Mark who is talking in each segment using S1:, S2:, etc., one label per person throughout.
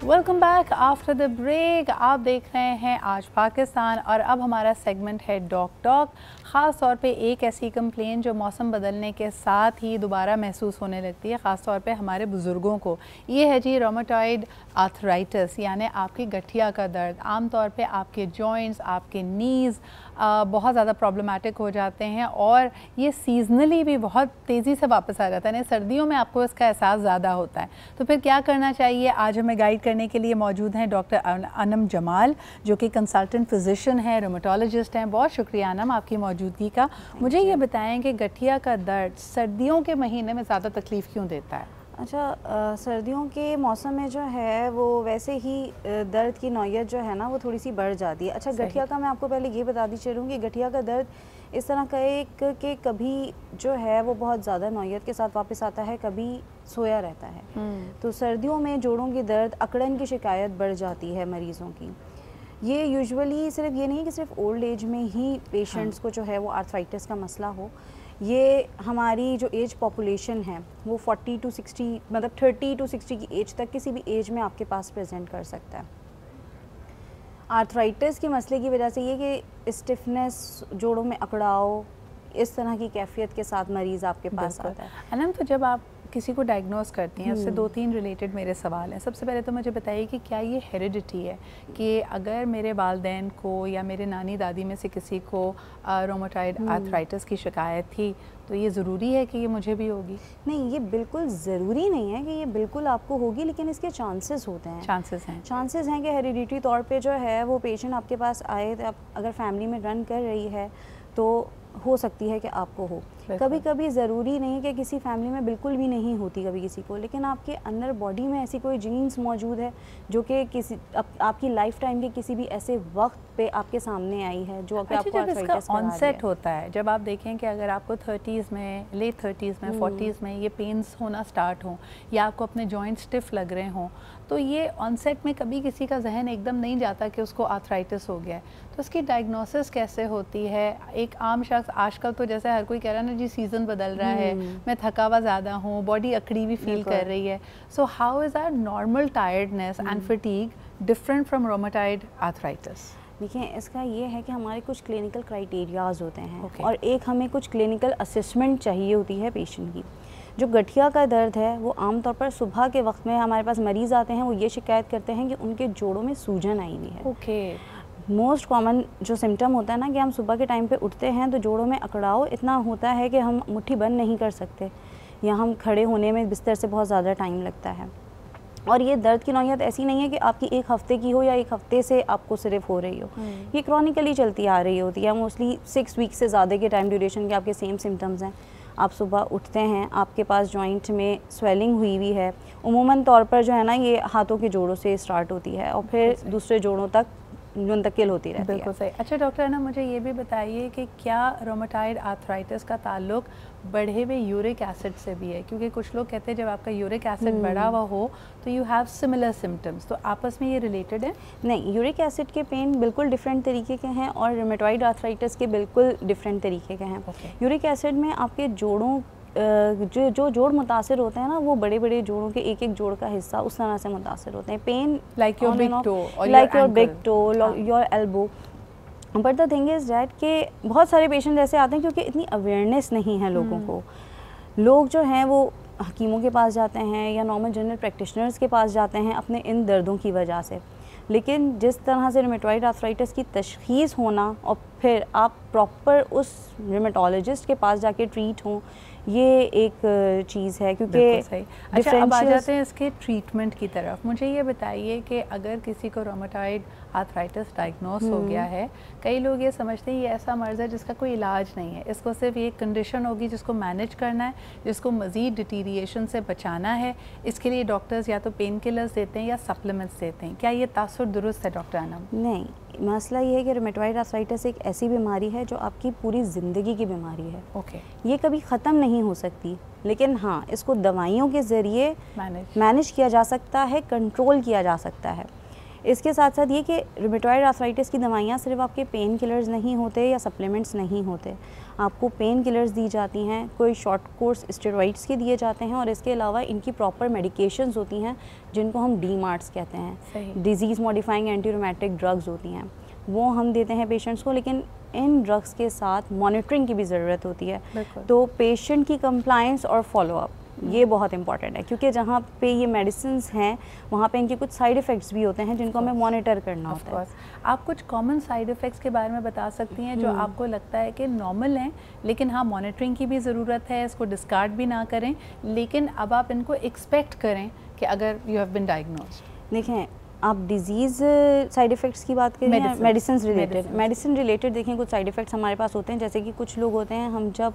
S1: Welcome back after the break. आप देख रहे हैं आज पाकिस्तान और अब हमारा सेगमेंट है डॉक टॉक। ख़ास तौर पे एक ऐसी कंप्लेन जो मौसम बदलने के साथ ही दोबारा महसूस होने लगती है, ख़ास तौर पे हमारे बुज़ुर्गों को। ये है जी रोमेटॉइड आर्थराइटिस, यानी आपकी गठिया का दर्द। आम तौर पे आपके जॉइंट्स, आपके नीज़ बहुत ज़्यादा प्रॉब्लमेटिक हो जाते हैं और ये सीजनली भी बहुत तेज़ी से वापस आ जाता है। सर्दियों में आपको इसका एहसास ज़्यादा होता है, तो फिर क्या करना चाहिए? आज हमें गाइड करने के लिए मौजूद हैं डॉक्टर अनम जमाल, जो कि कंसल्टेंट फिजिशियन है, रोमेटोलॉजिस्ट हैं। बहुत शुक्रिया अनम आपकी मौजूदगी का। मुझे ये बताएं कि गठिया का दर्द सर्दियों के महीने में ज़्यादा तकलीफ़ क्यों देता है?
S2: अच्छा, सर्दियों के मौसम में जो है वो वैसे ही दर्द की नौयत जो है ना वो थोड़ी सी बढ़ जाती है। अच्छा, गठिया का मैं आपको पहले ये बताती चलूँ कि गठिया का दर्द इस तरह का एक कि कभी जो है वो बहुत ज़्यादा नौयत के साथ वापस आता है, कभी सोया रहता है। तो सर्दियों में जोड़ों की दर्द, अकड़न की शिकायत बढ़ जाती है मरीज़ों की। ये यूजुअली सिर्फ ये नहीं कि सिर्फ ओल्ड एज में ही पेशेंट्स को जो है वो आर्थराइटिस का मसला हो। ये हमारी जो एज पॉपुलेशन है वो 40 टू 60 मतलब 30 टू 60 की एज तक किसी भी एज में आपके पास प्रेजेंट कर सकता है। आर्थराइटिस के मसले की वजह से ये कि स्टिफनेस, जोड़ों में अकड़ाव, इस तरह की कैफियत के साथ मरीज़ आपके पास आता है।
S1: अनम, तो जब आप किसी को डायग्नोस करती हैं, उससे 2-3 रिलेटेड मेरे सवाल हैं। सबसे पहले तो मुझे बताइए कि क्या ये हेरिडिटी है कि अगर मेरे वालदैन को या मेरे नानी दादी में से किसी को रोमेटॉइड आर्थराइटिस की शिकायत थी तो ये ज़रूरी है कि ये मुझे भी होगी?
S2: नहीं, ये बिल्कुल ज़रूरी नहीं है कि ये बिल्कुल आपको होगी, लेकिन इसके चांसेस होते हैं। चांसेस हैं कि हेरिडिटी तौर पे जो है वो पेशेंट आपके पास आए, तो अगर फैमिली में रन कर रही है तो हो सकती है कि आपको हो। कभी कभी ज़रूरी नहीं कि किसी फैमिली में बिल्कुल भी नहीं होती कभी किसी को, लेकिन आपके अंदर बॉडी में ऐसी कोई जीन्स मौजूद है जो कि किसी आपकी लाइफ टाइम के किसी भी ऐसे वक्त पे आपके सामने आई है जो कि आपको आर्थराइटिस का
S1: ऑनसेट होता है। जब आप देखें कि अगर आपको 30s में, लेट 30s में, 40s में ये पेन्स होना स्टार्ट हों या आपको अपने जॉइंट स्टिफ लग रहे हों, तो ये ऑनसेट में कभी किसी का जहन एकदम नहीं जाता कि उसको आर्थराइटिस हो गया है। तो उसकी डायग्नोसिस कैसे होती है? एक आम शख्स आजकल तो जैसे हर कोई कह रहा है ना जी, सीज़न बदल रहा है, मैं थका हुआ ज़्यादा हूँ, बॉडी अकड़ी भी फील कर रही है। So how is our normal tiredness and fatigue different from rheumatoid arthritis?
S2: देखिए, इसका ये है कि हमारे कुछ क्लिनिकल क्राइटेरियाज होते हैं और एक हमें कुछ क्लिनिकल असेसमेंट चाहिए होती है पेशेंट की। जो गठिया का दर्द है वो आमतौर पर सुबह के वक्त में हमारे पास मरीज़ आते हैं, वो ये शिकायत करते हैं कि उनके जोड़ों में सूजन आई हुई है। मोस्ट कॉमन जो सिम्टम होता है ना कि हम सुबह के टाइम पे उठते हैं तो जोड़ों में अकड़ाव इतना होता है कि हम मुट्ठी बंद नहीं कर सकते या हम खड़े होने में बिस्तर से बहुत ज़्यादा टाइम लगता है। और ये दर्द की नौयत ऐसी नहीं है कि आपकी एक हफ़्ते की हो या एक हफ़्ते से आपको सिर्फ हो रही हो, ये क्रॉनिकली चलती आ रही होती है। मोस्टली 6 वीक से ज़्यादा के टाइम ड्यूरेशन के आपके सेम सिम्टम्स हैं। आप सुबह उठते हैं, आपके पास जॉइंट में स्वेलिंग हुई हुई है, उमूमन तौर पर जो है ना ये हाथों के जोड़ों से स्टार्ट होती है और फिर दूसरे जोड़ों तक मुंतकिल होती रहती है।
S1: बिल्कुल सही। अच्छा डॉक्टर ना, मुझे ये भी बताइए कि क्या रोमेटॉइड आर्थराइटिस का ताल्लुक बढ़े हुए यूरिक एसिड से भी है? क्योंकि कुछ लोग कहते हैं जब आपका यूरिक एसिड बढ़ा हुआ हो तो यू हैव सिमिलर सिम्टम्स, तो आपस में ये रिलेटेड है?
S2: नहीं, यूरिक एसिड के पेन बिल्कुल डिफरेंट तरीके के हैं और रोमेटॉइड आर्थराइटिस के बिल्कुल डिफरेंट तरीके के हैं। यूरिक एसिड में आपके जोड़ों जो जोड़ मुतासिर होते हैं ना, वो बड़े बड़े जोड़ों के एक एक जोड़ का हिस्सा उस तरह से मुतासिर होते हैं। Pain
S1: like your big toe,
S2: like your big toe, your elbow. But the thing is that कि बहुत सारे पेशेंट ऐसे आते हैं क्योंकि इतनी अवेयरनेस नहीं है लोगों को। लोग जो हैं वो हकीमों के पास जाते हैं या नॉर्मल जनरल प्रैक्टिशनर्स के पास जाते हैं अपने इन दर्दों की वजह से, लेकिन जिस तरह से रोमेटॉइड आर्थराइटिस की तशख़ीस होना और फिर आप प्रॉपर उस रोमेटोलॉजिस्ट के पास जाके ट्रीट हों, ये एक चीज़ है। क्योंकि
S1: सही। अच्छा, अब आ जाते हैं इसके ट्रीटमेंट की तरफ। मुझे ये बताइए कि अगर किसी को रोमेटॉइड आर्थराइटिस डायग्नोस हो गया है, कई लोग ये समझते हैं ये ऐसा मर्ज़ है जिसका कोई इलाज नहीं है, इसको सिर्फ ये कंडीशन होगी जिसको मैनेज करना है, जिसको मज़ीद डिटीरिएशन से बचाना है। इसके लिए डॉक्टर्स या तो पेन किलर्स देते हैं या सप्लीमेंट्स देते हैं। क्या ये तासुर दुरुस्त है डॉक्टर अनम?
S2: नहीं, मसला ये है कि रोमेटॉइड आर्थराइटिस एक ऐसी बीमारी है जो आपकी पूरी ज़िंदगी की बीमारी है। ये कभी ख़त्म नहीं हो सकती, लेकिन हाँ, इसको दवाइयों के ज़रिए मैनेज किया जा सकता है, कंट्रोल किया जा सकता है। इसके साथ साथ ये कि रूमेटॉइड आर्थराइटिस की दवाइयाँ सिर्फ आपके पेन किलर्स नहीं होते या सप्लीमेंट्स नहीं होते, आपको पेन किलर्स दी जाती हैं, कोई शॉर्ट कोर्स स्टेरॉइड्स के दिए जाते हैं, और इसके अलावा इनकी प्रॉपर मेडिकेशंस होती हैं जिनको हम डीमार्ट्स कहते हैं, disease modifying anti rheumatic drugs होती हैं, वो हम देते हैं पेशेंट्स को। लेकिन इन ड्रग्स के साथ मॉनिटरिंग की भी ज़रूरत होती है, तो पेशेंट की कंप्लायंस और फॉलोअप ये बहुत इंपॉर्टेंट है, क्योंकि जहाँ पे ये मेडिसिन हैं वहाँ पे इनके कुछ साइड इफ़ेक्ट्स भी होते हैं जिनको हमें मॉनिटर करना होता है।
S1: आप कुछ कॉमन साइड इफ़ेक्ट्स के बारे में बता सकती हैं जो आपको लगता है कि नॉर्मल हैं, लेकिन हाँ मॉनिटरिंग की भी ज़रूरत है, इसको डिस्कार्ड भी ना करें, लेकिन अब आप इनको एक्सपेक्ट करें कि अगर यू हैव बीन डायग्नोज्ड?
S2: देखें, आप डिजीज़ साइड इफ़ेक्ट्स की बात करें या मेडिसिन रिलेटेड, देखें कुछ साइड इफ़ेक्ट्स हमारे पास होते हैं, जैसे कि कुछ लोग होते हैं, हम जब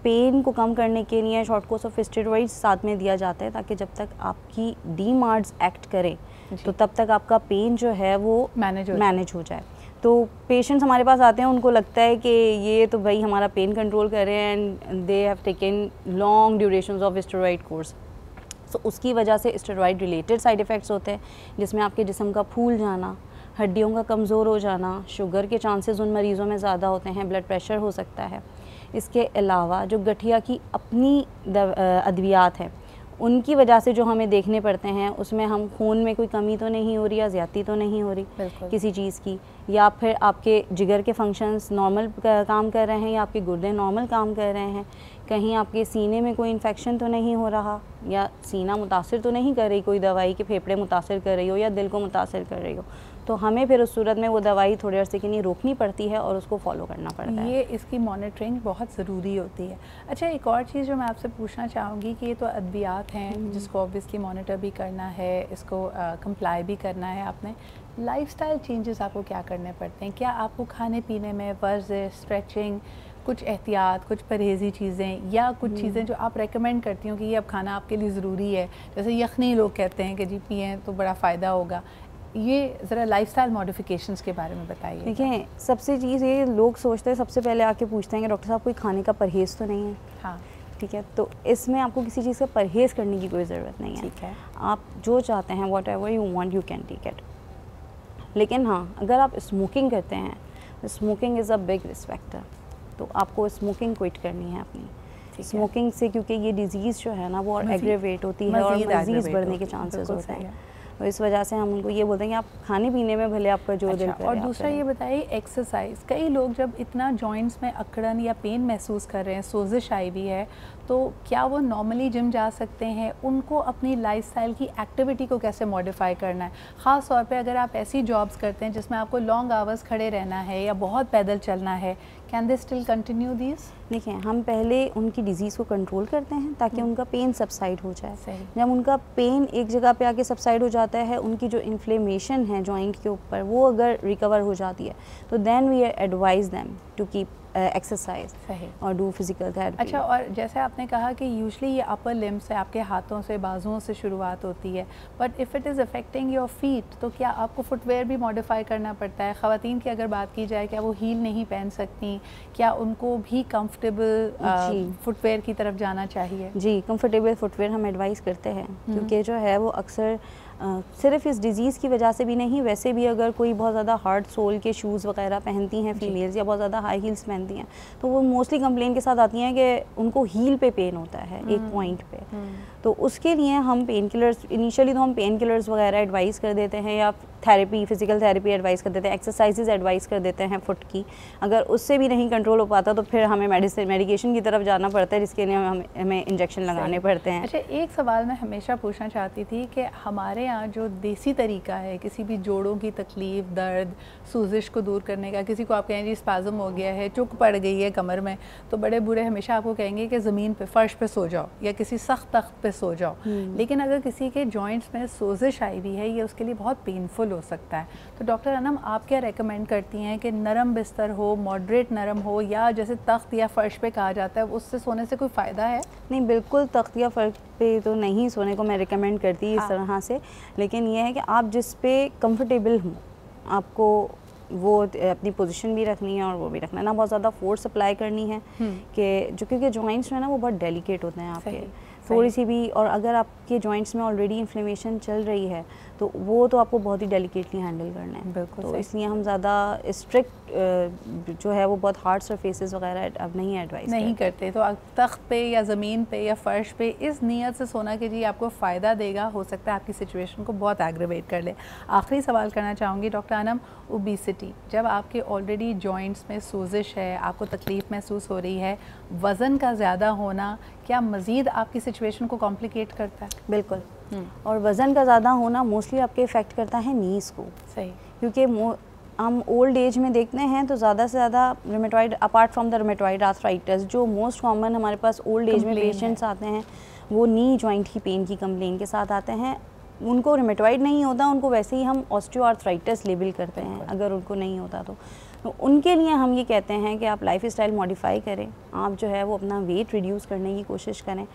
S2: पेन को कम करने के लिए शॉर्ट कोर्स ऑफ स्टेरॉइड्स साथ में दिया जाता है ताकि जब तक आपकी डीमार्ट्स एक्ट करे तो तब तक आपका पेन जो है वो मैनेज हो जाए। तो पेशेंट्स हमारे पास आते हैं, उनको लगता है कि ये तो भाई हमारा पेन कंट्रोल कर रहे हैं and they have taken long durations of steroid course, तो उसकी वजह से स्टेरॉइड रिलेटेड साइड इफ़ेक्ट्स होते हैं, जिसमें आपके जिस्म का फूल जाना, हड्डियों का कमज़ोर हो जाना, शुगर के चांसेस उन मरीज़ों में ज़्यादा होते हैं, ब्लड प्रेशर हो सकता है। इसके अलावा जो गठिया की अपनी अद्वियात हैं उनकी वजह से जो हमें देखने पड़ते हैं, उसमें हम खून में कोई कमी तो नहीं हो रही या ज़्यादती तो नहीं हो रही किसी चीज़ की, या फिर आपके जिगर के फंक्शंस नॉर्मल काम कर रहे हैं या आपके गुर्दे नॉर्मल काम कर रहे हैं, कहीं आपके सीने में कोई इन्फेक्शन तो नहीं हो रहा या सीना मुतासिर तो नहीं कर रही कोई दवाई कि फेफड़े मुतासिर कर रही हो या दिल को मुतासिर कर रही हो, तो हमें फिर उस सूरत में वो दवाई थोड़े अरसे के लिए रोकनी पड़ती है और उसको फॉलो करना पड़ता है।
S1: ये इसकी मॉनिटरिंग बहुत ज़रूरी होती है। अच्छा, एक और चीज़ जो मैं आपसे पूछना चाहूँगी कि ये तो अद्वियात हैं जिसको ऑब्वियसली मॉनिटर भी करना है, इसको कंप्लाई भी करना है, आपने लाइफस्टाइल चेंजेस आपको क्या करने पड़ते हैं? क्या आपको खाने पीने में वर्जिश, स्ट्रेचिंग, कुछ एहतियात, कुछ परहेज़ी चीज़ें या कुछ चीज़ें जो आप रेकमेंड करती हो कि ये अब खाना आपके लिए ज़रूरी है, जैसे यखनी लोग कहते हैं कि जी पिएँ तो बड़ा फ़ायदा होगा, ये ज़रा लाइफस्टाइल मॉडिफिकेशंस के बारे में बताइए।
S2: देखिए, सबसे चीज़ ये लोग सोचते हैं, सबसे पहले आके पूछते हैं कि डॉक्टर साहब कोई खाने का परहेज़ तो नहीं है?
S1: हाँ,
S2: ठीक है, तो इसमें आपको किसी चीज़ का परहेज़ करने की कोई ज़रूरत नहीं है।
S1: ठीक है,
S2: आप जो चाहते हैं, whatever you want you can take it. लेकिन हाँ, अगर आप स्मोकिंग करते हैं, smoking is a big risk factor, तो आपको स्मोकिंग क्विट करनी है अपनी स्मोकिंग से, क्योंकि ये डिज़ीज़ जो है ना वो और एग्रेवेट होती है और मज़ीद बढ़ने के चांसेस होते हैं, तो इस वजह से हम उनको ये बोलते हैं कि आप खाने पीने में भले आपका जो दिल करे।
S1: और दूसरा ये बताइए एक्सरसाइज, कई लोग जब इतना जॉइंट्स में अकड़न या पेन महसूस कर रहे हैं, सोजिश आई भी है, तो क्या वो नॉर्मली जिम जा सकते हैं? उनको अपनी लाइफस्टाइल की एक्टिविटी को कैसे मॉडिफाई करना है? ख़ास तौर पे अगर आप ऐसी जॉब्स करते हैं जिसमें आपको लॉन्ग आवर्स खड़े रहना है या बहुत पैदल चलना है, can they still continue this?
S2: देखिए, हम पहले उनकी डिज़ीज़ को कंट्रोल करते हैं ताकि उनका पेन सबसाइड हो जाए। जब उनका पेन एक जगह पे आके सबसाइड हो जाता है, उनकी जो इन्फ्लेमेशन है जॉइंट के ऊपर वो अगर रिकवर हो जाती है, तो then we advise them to keep exercise और डू फिजिकल थेरेपी।
S1: अच्छा, और जैसे आपने कहा कि यूजली ये अपर लिम्ब से, आपके हाथों से, बाजुओं से शुरुआत होती है, but if it is affecting your feet, तो क्या आपको फुटवेयर भी मॉडिफाई करना पड़ता है? ख़वातीन की अगर बात की जाए, क्या वो हील नहीं पहन सकती? क्या उनको भी कंफर्टेबल फुटवेयर की तरफ जाना चाहिए?
S2: जी, कंफर्टेबल फुटवेयर हम एडवाइस करते हैं, क्योंकि जो है वो अक्सर सिर्फ इस डिज़ीज़ की वजह से भी नहीं, वैसे भी अगर कोई बहुत ज़्यादा हार्ड सोल के शूज़ वगैरह पहनती हैं फीमेल्स या बहुत ज़्यादा हाई हील्स पहनती हैं, तो वो मोस्टली कंप्लेन के साथ आती हैं कि उनको हील पे पेन होता है एक पॉइंट पे। तो उसके लिए हम पेन किलर्स, इनिशियली तो हम पेन किलर्स वगैरह एडवाइस कर देते हैं या थेरेपी, फिजिकल थेरेपी एडवाइस कर देते हैं, एक्सरसाइजेज एडवाइस कर देते हैं फुट की। अगर उससे भी नहीं कंट्रोल हो पाता तो फिर हमें मेडिकेशन की तरफ जाना पड़ता है, जिसके लिए हमें इंजेक्शन लगाने पड़ते हैं।
S1: अच्छा, एक सवाल मैं हमेशा पूछना चाहती थी कि हमारे यहाँ जो देसी तरीका है किसी भी जोड़ों की तकलीफ़, दर्द, सूजिश को दूर करने का, किसी को आप कहें जी स्पाज़म हो गया है, चुक पड़ गई है कमर में, तो बड़े बूढ़े हमेशा आपको कहेंगे कि ज़मीन पे, फ़र्श पे सो जाओ या किसी सख्त तख्त पे सो जाओ। लेकिन अगर किसी के जॉइंट्स में सोजिश आई भी है, ये उसके लिए बहुत पेनफुल हो सकता है, तो डॉक्टर अनम आप क्या रेकमेंड करती हैं कि नरम बिस्तर हो, मॉडरेट नरम हो, या जैसे तख्त या फ़र्श पे कहा जाता है उससे सोने से कोई फ़ायदा है?
S2: नहीं, बिल्कुल तख्त या फ़र्श पे तो नहीं सोने को मैं रिकमेंड करती इस तरह से, लेकिन यह है कि आप जिस पे कंफर्टेबल हों, आपको वो अपनी पोजीशन भी रखनी है और वो भी रखना है, ना बहुत ज़्यादा फोर्स अप्लाई करनी है कि जो, क्योंकि जॉइंट्स में ना वो बहुत डेलिकेट होते हैं आपके, थोड़ी सी भी, और अगर आपके जॉइंट्स में ऑलरेडी इन्फ्लेमेशन चल रही है तो वो तो आपको बहुत ही डेलिकेटली हैंडल करना है।
S1: बिल्कुल,
S2: तो इसलिए हम ज़्यादा स्ट्रिक्ट जो है वो बहुत हार्ड सरफेसेस वगैरह अब नहीं एडवाइस
S1: नहीं करते। तो तख्त पे या ज़मीन पे या फ़र्श पे इस नीयत से सोना कि जी आपको फ़ायदा देगा, हो सकता है आपकी सिचुएशन को बहुत एग्रेवेट कर ले। आखिरी सवाल करना चाहूँगी डॉक्टर अनम, ओबेसिटी, जब आपके ऑलरेडी जॉइंट्स में सोजिश है, आपको तकलीफ़ महसूस हो रही है, वज़न का ज़्यादा होना क्या मज़ीद आपकी सिचुएशन को कॉम्प्लिकेट करता है?
S2: बिल्कुल। और वज़न का ज़्यादा होना मोस्टली आपके इफ़ेक्ट करता है नीज़ को।
S1: सही।
S2: क्योंकि हम ओल्ड एज में देखते हैं तो ज़्यादा से ज़्यादा rheumatoid, apart from the rheumatoid arthritis, जो मोस्ट कॉमन हमारे पास ओल्ड एज में पेशेंट्स आते हैं वो नी जॉइंट की पेन की कंप्लेन के साथ आते हैं। उनको रूमेटॉइड नहीं होता, उनको वैसे ही हम ऑस्टियोआर्थराइटिस लेबल करते हैं अगर उनको नहीं होता तो उनके लिए हम ये कहते हैं कि आप लाइफ स्टाइल मॉडिफाई करें, आप जो है वो अपना वेट रिड्यूस करने की कोशिश करें,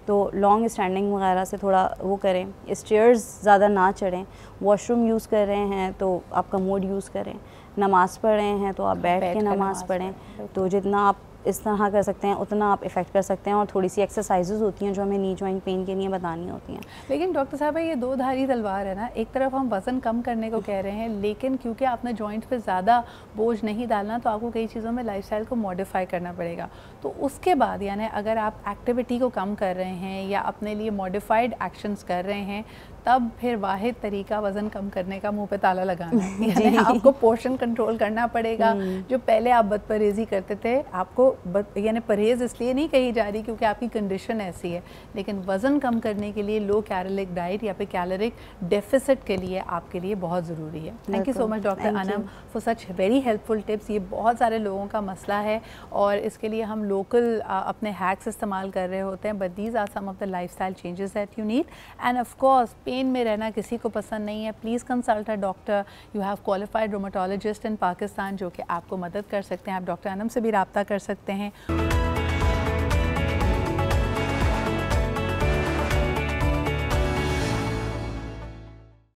S2: तो लॉन्ग स्टैंडिंग वगैरह से थोड़ा वो करें, स्टेयर्स ज़्यादा ना चढ़ें, वॉशरूम यूज़ कर रहे हैं तो आप कमोड यूज़ करें, नमाज़ पढ़ रहे हैं तो आप बैठ के नमाज़ पढ़ें। तो जितना आप इस तरह कर सकते हैं उतना आप इफ़ेक्ट कर सकते हैं। और थोड़ी सी एक्सरसाइजेज होती हैं जो हमें नी जॉइंट पेन के लिए बतानी होती हैं।
S1: लेकिन डॉक्टर साहब ये दो धारी तलवार है ना, एक तरफ हम वज़न कम करने को कह रहे हैं, लेकिन क्योंकि आपने जॉइंट्स पे ज़्यादा बोझ नहीं डालना तो आपको कई चीज़ों में लाइफस्टाइल को मॉडिफाई करना पड़ेगा। तो उसके बाद यानी अगर आप एक्टिविटी को कम कर रहे हैं या अपने लिए मॉडिफाइड एक्शंस कर रहे हैं, तब फिर वाहिद तरीका वज़न कम करने का मुंह पे ताला लगाना है। यानी आपको पोर्शन कंट्रोल करना पड़ेगा। जो पहले आप बदपरहेज़ी करते थे, आपको यानी परहेज़ इसलिए नहीं कही जा रही क्योंकि आपकी कंडीशन ऐसी है, लेकिन वज़न कम करने के लिए लो कैलोरिक डाइट या फिर कैलोरिक डेफिसिट के लिए आपके लिए बहुत ज़रूरी है। Thank you so much doctor Anam for such very helpful tips. ये बहुत सारे लोगों का मसला है और इसके लिए हम लोकल अपने हैक्स इस्तेमाल कर रहे होते हैं, but these are some of the lifestyle changes that you need. And of course pain में रहना किसी को पसंद नहीं है, please consult a doctor. You have qualified rheumatologist in Pakistan जो कि आपको मदद कर सकते हैं। आप डॉक्टर अनम से भी रब्ता कर सकते हैं।